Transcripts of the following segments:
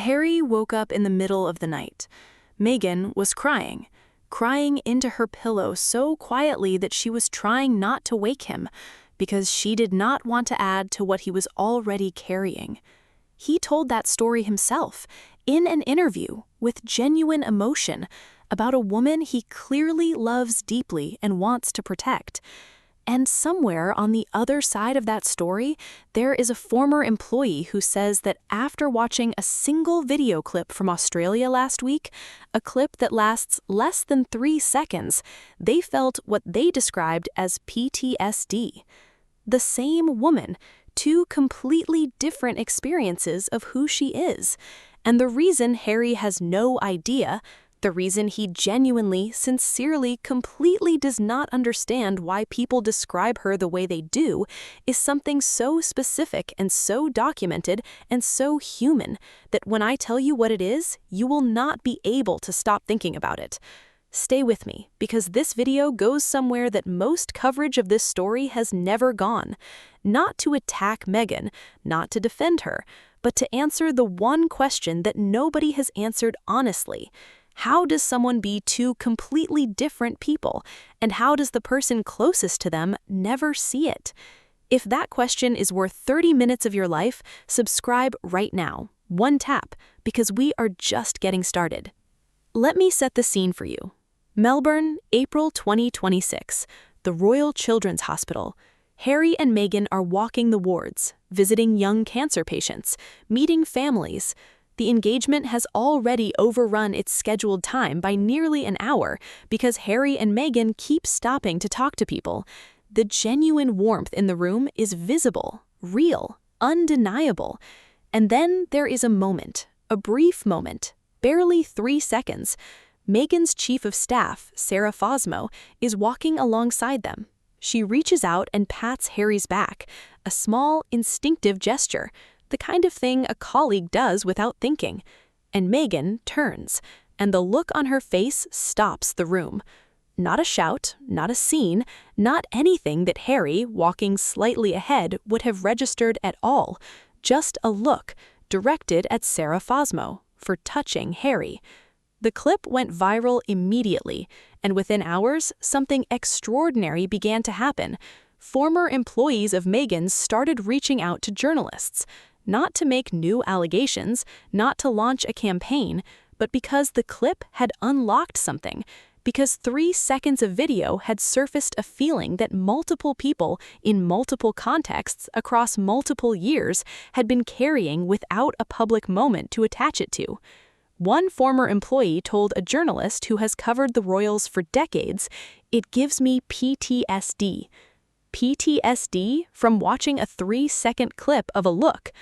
Harry woke up in the middle of the night. Meghan was crying, crying into her pillow so quietly that she was trying not to wake him, because she did not want to add to what he was already carrying. He told that story himself, in an interview, with genuine emotion, about a woman he clearly loves deeply and wants to protect. And somewhere on the other side of that story, there is a former employee who says that after watching a single video clip from Australia last week, a clip that lasts less than 3 seconds, they felt what they described as PTSD. The same woman, 2 completely different experiences of who she is. And the reason Harry has no idea, the reason he genuinely, sincerely, completely does not understand why people describe her the way they do, is something so specific and so documented and so human that when I tell you what it is, you will not be able to stop thinking about it. Stay with me, because this video goes somewhere that most coverage of this story has never gone. Not to attack Meghan, not to defend her, but to answer the one question that nobody has answered honestly. How does someone be 2 completely different people, and how does the person closest to them never see it? If that question is worth 30 minutes of your life, subscribe right now. One tap, because we are just getting started. Let me set the scene for you. Melbourne, April 2026, the Royal Children's Hospital. Harry and Meghan are walking the wards, visiting young cancer patients, meeting families. The engagement has already overrun its scheduled time by nearly an hour because Harry and Meghan keep stopping to talk to people. The genuine warmth in the room is visible, real, undeniable. And then there is a moment, a brief moment, barely 3 seconds. Meghan's chief of staff, Sarah Fosmo, is walking alongside them. She reaches out and pats Harry's back, a small, instinctive gesture, the kind of thing a colleague does without thinking. And Meghan turns, and the look on her face stops the room. Not a shout, not a scene, not anything that Harry, walking slightly ahead, would have registered at all. Just a look, directed at Sarah Fosmo, for touching Harry. The clip went viral immediately, and within hours, something extraordinary began to happen. Former employees of Meghan's started reaching out to journalists, not to make new allegations, not to launch a campaign, but because the clip had unlocked something, because 3 seconds of video had surfaced a feeling that multiple people in multiple contexts across multiple years had been carrying without a public moment to attach it to. One former employee told a journalist who has covered the royals for decades, "It gives me PTSD." PTSD from watching a 3-second clip of a look.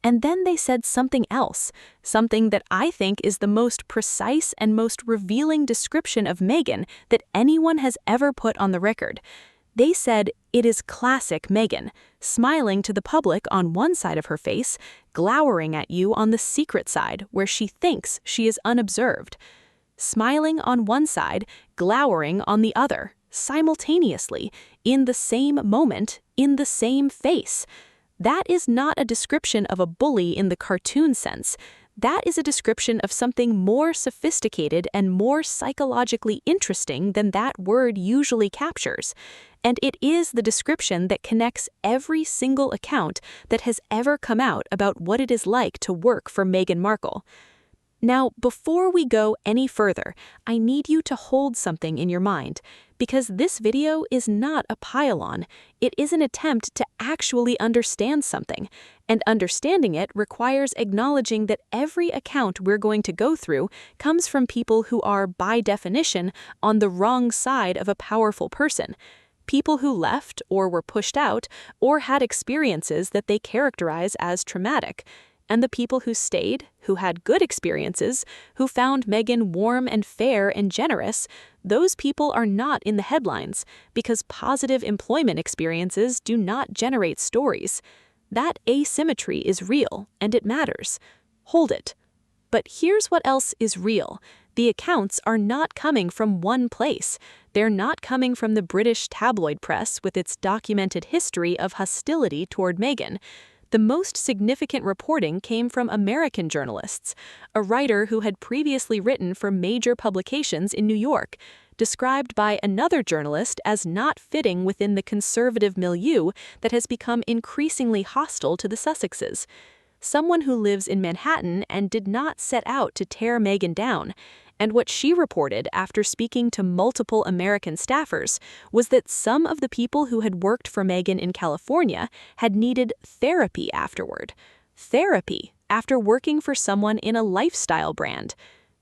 And then they said something else, something that I think is the most precise and most revealing description of Meghan that anyone has ever put on the record. They said, "It is classic Meghan, smiling to the public on one side of her face, glowering at you on the secret side where she thinks she is unobserved. Smiling on one side, glowering on the other, simultaneously, in the same moment, in the same face." That is not a description of a bully in the cartoon sense. That is a description of something more sophisticated and more psychologically interesting than that word usually captures. And it is the description that connects every single account that has ever come out about what it is like to work for Meghan Markle. Now, before we go any further, I need you to hold something in your mind, because this video is not a pile-on. It is an attempt to actually understand something, and understanding it requires acknowledging that every account we're going to go through comes from people who are, by definition, on the wrong side of a powerful person. People who left, or were pushed out, or had experiences that they characterize as traumatic. And the people who stayed, who had good experiences, who found Meghan warm and fair and generous, those people are not in the headlines, because positive employment experiences do not generate stories. That asymmetry is real, and it matters. Hold it. But here's what else is real. The accounts are not coming from one place. They're not coming from the British tabloid press with its documented history of hostility toward Meghan. The most significant reporting came from American journalists. A writer who had previously written for major publications in New York, described by another journalist as not fitting within the conservative milieu that has become increasingly hostile to the Sussexes. Someone who lives in Manhattan and did not set out to tear Meghan down. And what she reported after speaking to multiple American staffers was that some of the people who had worked for Meghan in California had needed therapy afterward. Therapy after working for someone in a lifestyle brand.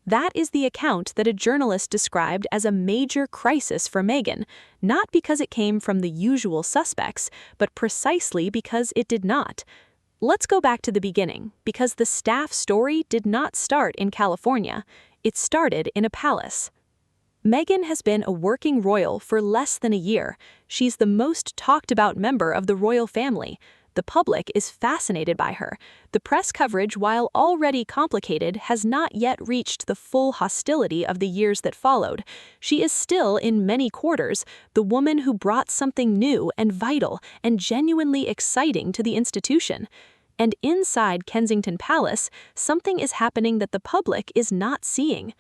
That is the account that a journalist described as a major crisis for Meghan, not because it came from the usual suspects, but precisely because it did not. Let's go back to the beginning, because the staff story did not start in California. It started in a palace. Meghan has been a working royal for less than a year. She's the most talked about member of the royal family. The public is fascinated by her. The press coverage, while already complicated, has not yet reached the full hostility of the years that followed. She is still, in many quarters, the woman who brought something new and vital and genuinely exciting to the institution. And inside Kensington Palace, something is happening that the public is not seeing.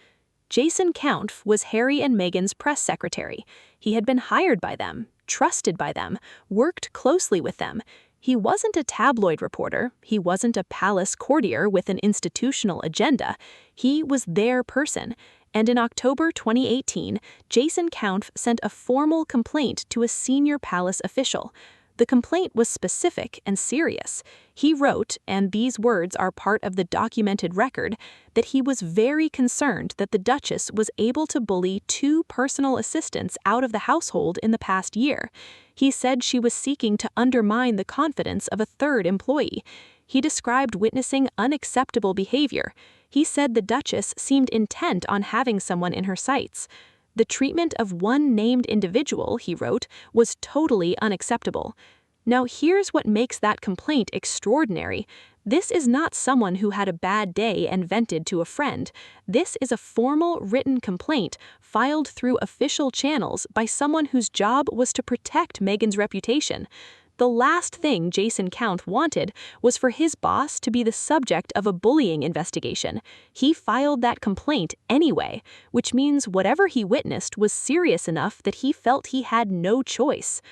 Jason Kaunf was Harry and Meghan's press secretary. He had been hired by them, trusted by them, worked closely with them. He wasn't a tabloid reporter. He wasn't a palace courtier with an institutional agenda. He was their person. And in October 2018, Jason Kaunf sent a formal complaint to a senior palace official. The complaint was specific and serious. He wrote, and these words are part of the documented record, that he was very concerned that the Duchess was able to bully 2 personal assistants out of the household in the past year. He said she was seeking to undermine the confidence of a 3rd employee. He described witnessing unacceptable behavior. He said the Duchess seemed intent on having someone in her sights. The treatment of one named individual, he wrote, was totally unacceptable. Now here's what makes that complaint extraordinary. This is not someone who had a bad day and vented to a friend. This is a formal written complaint filed through official channels by someone whose job was to protect Meghan's reputation. The last thing Jason Kaunf wanted was for his boss to be the subject of a bullying investigation. He filed that complaint anyway, which means whatever he witnessed was serious enough that he felt he had no choice.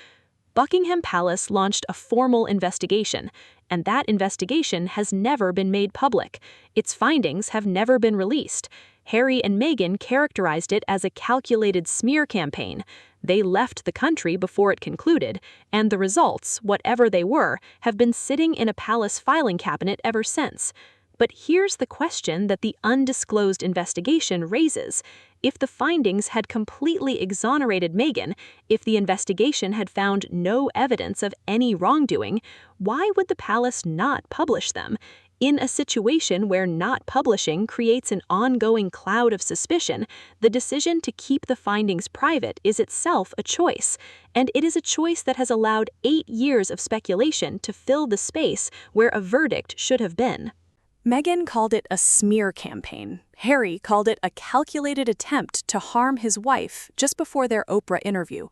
Buckingham Palace launched a formal investigation, and that investigation has never been made public. Its findings have never been released. Harry and Meghan characterized it as a calculated smear campaign. They left the country before it concluded, and the results, whatever they were, have been sitting in a palace filing cabinet ever since. But here's the question that the undisclosed investigation raises. If the findings had completely exonerated Meghan, if the investigation had found no evidence of any wrongdoing, why would the palace not publish them? In a situation where not publishing creates an ongoing cloud of suspicion, the decision to keep the findings private is itself a choice, and it is a choice that has allowed 8 years of speculation to fill the space where a verdict should have been. Meghan called it a smear campaign. Harry called it a calculated attempt to harm his wife just before their Oprah interview.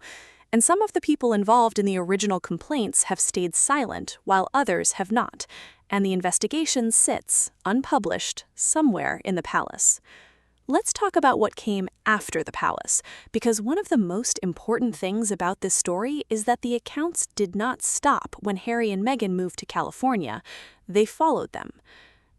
And some of the people involved in the original complaints have stayed silent, while others have not. And the investigation sits, unpublished, somewhere in the palace. Let's talk about what came after the palace, because one of the most important things about this story is that the accounts did not stop when Harry and Meghan moved to California. They followed them.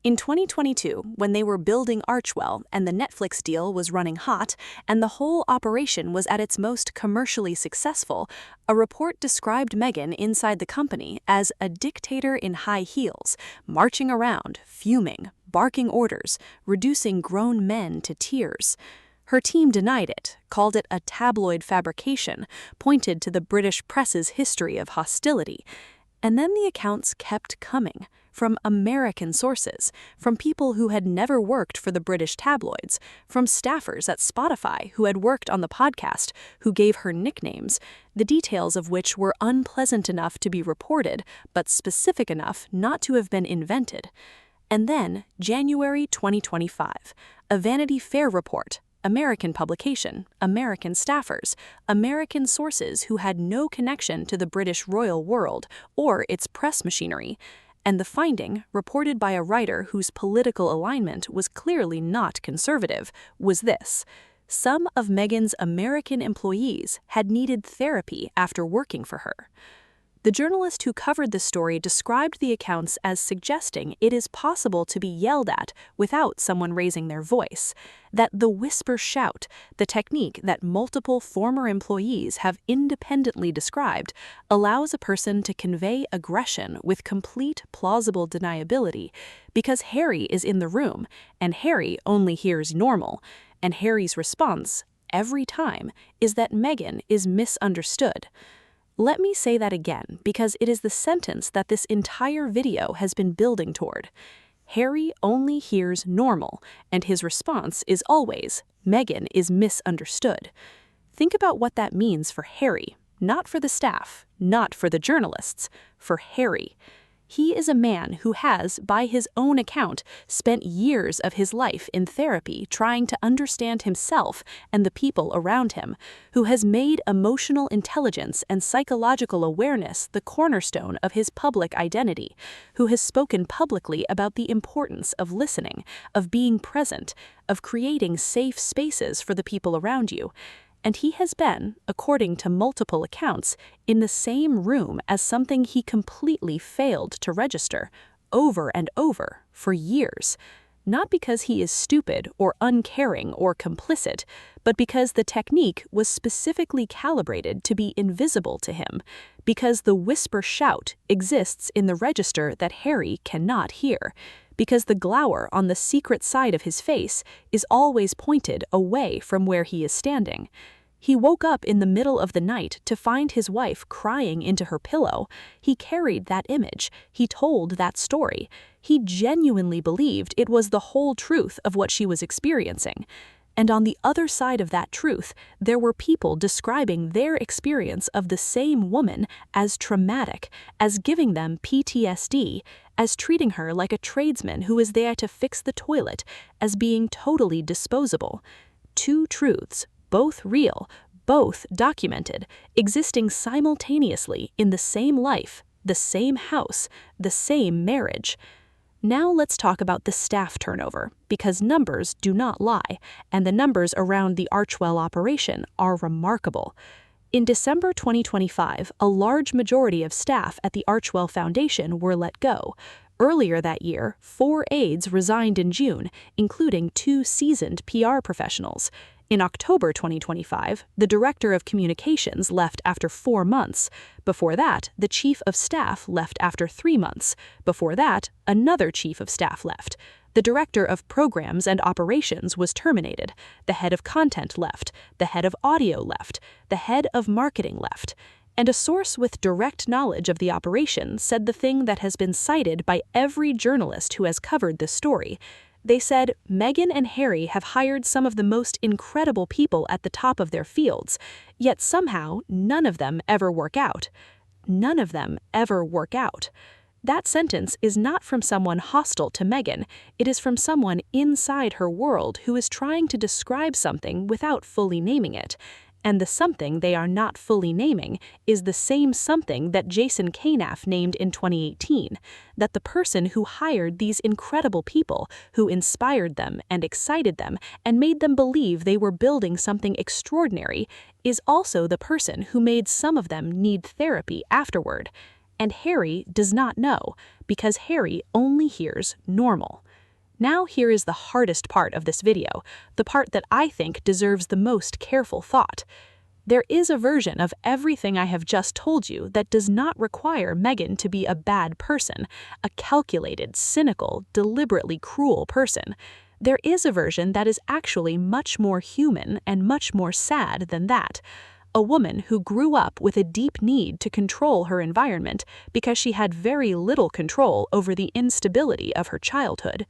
In 2022, when they were building Archewell and the Netflix deal was running hot and the whole operation was at its most commercially successful, a report described Meghan inside the company as a dictator in high heels, marching around, fuming, barking orders, reducing grown men to tears. Her team denied it, called it a tabloid fabrication, pointed to the British press's history of hostility. And then the accounts kept coming. From American sources, from people who had never worked for the British tabloids, from staffers at Spotify who had worked on the podcast, who gave her nicknames, the details of which were unpleasant enough to be reported, but specific enough not to have been invented. And then, January 2025, a Vanity Fair report, American publication, American staffers, American sources who had no connection to the British royal world or its press machinery. And the finding, reported by a writer whose political alignment was clearly not conservative, was this: some of Meghan's American employees had needed therapy after working for her. The journalist who covered the story described the accounts as suggesting it is possible to be yelled at without someone raising their voice, that the whisper shout, the technique that multiple former employees have independently described, allows a person to convey aggression with complete plausible deniability because Harry is in the room and Harry only hears normal, and Harry's response, every time, is that Meghan is misunderstood. Let me say that again because it is the sentence that this entire video has been building toward. Harry only hears normal, and his response is always, Meghan is misunderstood. Think about what that means for Harry, not for the staff, not for the journalists, for Harry. He is a man who has, by his own account, spent years of his life in therapy trying to understand himself and the people around him, who has made emotional intelligence and psychological awareness the cornerstone of his public identity, who has spoken publicly about the importance of listening, of being present, of creating safe spaces for the people around you. And he has been, according to multiple accounts, in the same room as something he completely failed to register, over and over, for years. Not because he is stupid or uncaring or complicit, but because the technique was specifically calibrated to be invisible to him, because the whisper shout exists in the register that Harry cannot hear, because the glower on the secret side of his face is always pointed away from where he is standing. He woke up in the middle of the night to find his wife crying into her pillow. He carried that image. He told that story. He genuinely believed it was the whole truth of what she was experiencing. And on the other side of that truth, there were people describing their experience of the same woman as traumatic, as giving them PTSD, as treating her like a tradesman who is there to fix the toilet, as being totally disposable. Two truths, both real, both documented, existing simultaneously in the same life, the same house, the same marriage. Now let's talk about the staff turnover, because numbers do not lie, and the numbers around the Archwell operation are remarkable. In December 2025, a large majority of staff at the Archwell Foundation were let go. Earlier that year, 4 aides resigned in June, including 2 seasoned PR professionals. In October 2025, the Director of Communications left after 4 months. Before that, the Chief of Staff left after 3 months. Before that, another Chief of Staff left. The Director of Programs and Operations was terminated. The Head of Content left. The Head of Audio left. The Head of Marketing left. And a source with direct knowledge of the operation said the thing that has been cited by every journalist who has covered this story. They said, Meghan and Harry have hired some of the most incredible people at the top of their fields, yet somehow none of them ever work out. None of them ever work out. That sentence is not from someone hostile to Meghan, it is from someone inside her world who is trying to describe something without fully naming it. And the something they are not fully naming is the same something that Jason Canaf named in 2018, that the person who hired these incredible people, who inspired them and excited them and made them believe they were building something extraordinary, is also the person who made some of them need therapy afterward. And Harry does not know, because Harry only hears normal. Now here is the hardest part of this video, the part that I think deserves the most careful thought. There is a version of everything I have just told you that does not require Meghan to be a bad person, a calculated, cynical, deliberately cruel person. There is a version that is actually much more human and much more sad than that. A woman who grew up with a deep need to control her environment because she had very little control over the instability of her childhood.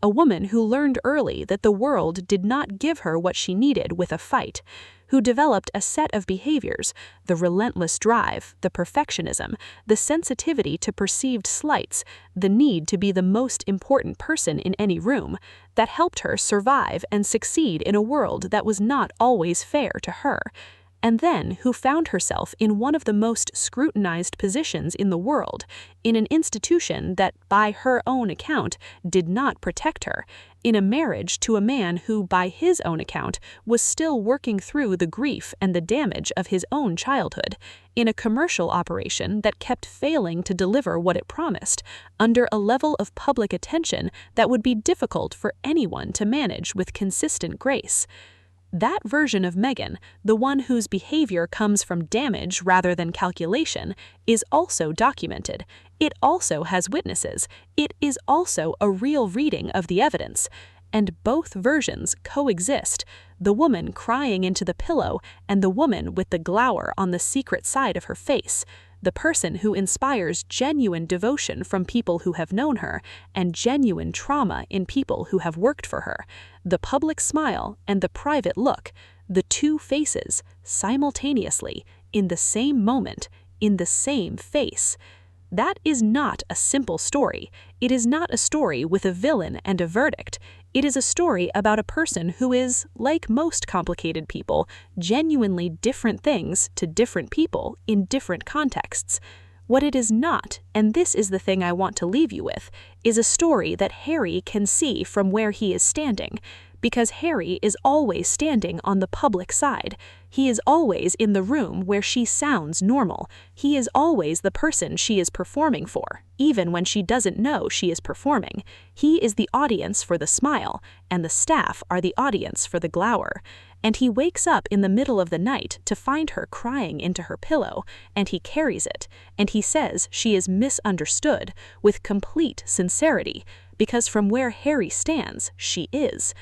A woman who learned early that the world did not give her what she needed with a fight, who developed a set of behaviors, the relentless drive, the perfectionism, the sensitivity to perceived slights, the need to be the most important person in any room, that helped her survive and succeed in a world that was not always fair to her. and then who found herself in one of the most scrutinized positions in the world, in an institution that, by her own account, did not protect her, in a marriage to a man who, by his own account, was still working through the grief and the damage of his own childhood, in a commercial operation that kept failing to deliver what it promised, under a level of public attention that would be difficult for anyone to manage with consistent grace. That version of Meghan, the one whose behavior comes from damage rather than calculation, is also documented. It also has witnesses. It is also a real reading of the evidence. And both versions coexist, the woman crying into the pillow and the woman with the glower on the secret side of her face, the person who inspires genuine devotion from people who have known her and genuine trauma in people who have worked for her, the public smile and the private look, the two faces, simultaneously, in the same moment, in the same face. That is not a simple story. It is not a story with a villain and a verdict. It is a story about a person who is, like most complicated people, genuinely different things to different people in different contexts. What it is not, and this is the thing I want to leave you with, is a story that Harry can see from where he is standing, because Harry is always standing on the public side. He is always in the room where she sounds normal. He is always the person she is performing for, even when she doesn't know she is performing. He is the audience for the smile, and the staff are the audience for the glower. And he wakes up in the middle of the night to find her crying into her pillow, and he carries it, and he says she is misunderstood with complete sincerity, because from where Harry stands, she is.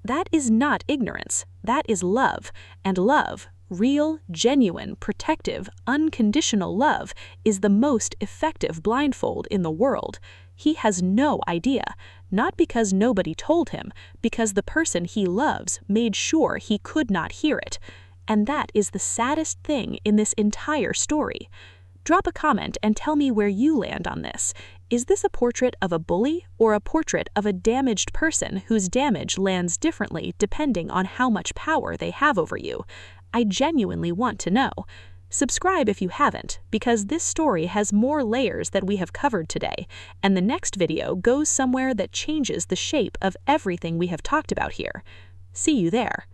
That is not ignorance, that is love, and love, real, genuine, protective, unconditional love, is the most effective blindfold in the world. He has no idea, not because nobody told him, because the person he loves made sure he could not hear it. And that is the saddest thing in this entire story. Drop a comment and tell me where you land on this. Is this a portrait of a bully or a portrait of a damaged person whose damage lands differently depending on how much power they have over you? I genuinely want to know. Subscribe if you haven't, because this story has more layers that we have covered today, and the next video goes somewhere that changes the shape of everything we have talked about here. See you there.